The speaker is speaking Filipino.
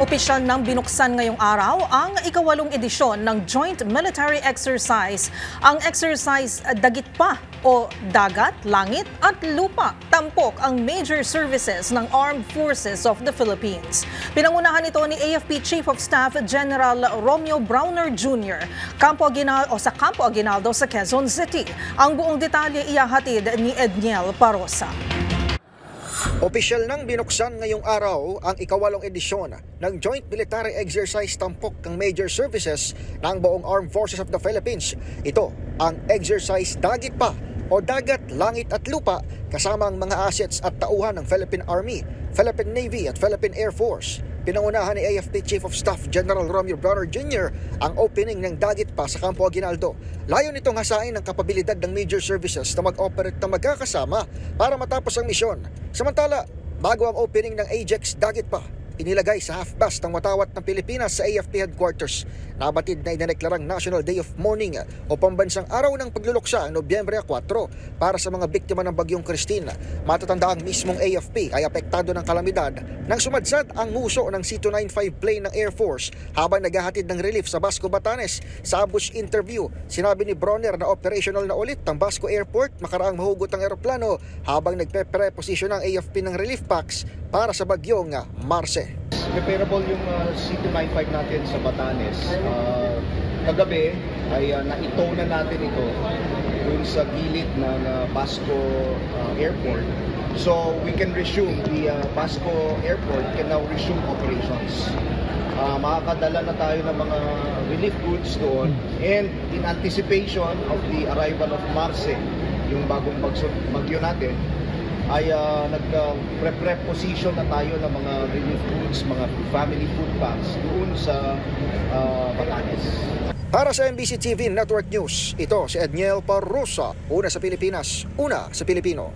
Opisyal nang binuksan ngayong araw ang ika-8 edisyon ng Joint Military Exercise. Ang exercise Dagit Pa o Dagat, Langit at Lupa tampok ang major services ng Armed Forces of the Philippines. Pinangunahan ito ni AFP Chief of Staff General Romeo Browner Jr. sa Campo Aguinaldo sa Quezon City. Ang buong detalye ihahatid ni Edniel Parosa. Opisyal nang binuksan ngayong araw ang ika-8 edisyon ng Joint Military Exercise tampok ng major services ng buong Armed Forces of the Philippines. Ito ang Exercise Dagit Pa o Dagat, Langit at Lupa kasama ang mga assets at tauhan ng Philippine Army, Philippine Navy at Philippine Air Force. Pinangunahan ni AFP Chief of Staff General Romeo Browner Jr. ang opening ng Dagit Pa sa Campo Aguinaldo. Layon nitong hasain ang kapabilidad ng major services na mag-operate na magkakasama para matapos ang misyon. Samantala, bago ang opening ng Ajax Dagit Pa, inilagay sa half-mast ng watawat ng Pilipinas sa AFP headquarters. Nabatid na idineklarang National Day of Mourning o pambansang araw ng pagluluksa ang Nobyembre 4 para sa mga biktima ng Bagyong Christine. Matatandaang mismong AFP ay apektado ng kalamidad nang sumadsad ang nguso ng C-295 plane ng Air Force habang naghahatid ng relief sa Basco, Batanes. Sa ambush interview, sinabi ni Bronner na operational na ulit ang Basco Airport makaraang mahugot ang eroplano habang nagpe-preposition ng AFP ng relief packs para sa Bagyong Marce. Repairable yung C-295 natin sa Batanes. Kagabi ay naitow na natin ito dun sa gilid ng Basco Airport. So we can resume, the Basco Airport can now resume operations. Makakadala na tayo ng mga relief goods doon, and in anticipation of the arrival of Marce, yung bagong bagyo natin, ay nag-preposition na tayo ng mga relief goods, mga family food packs doon sa Batanes. Para sa MBC TV Network News, ito si Edniel Parosa, una sa Pilipinas, una sa Pilipino.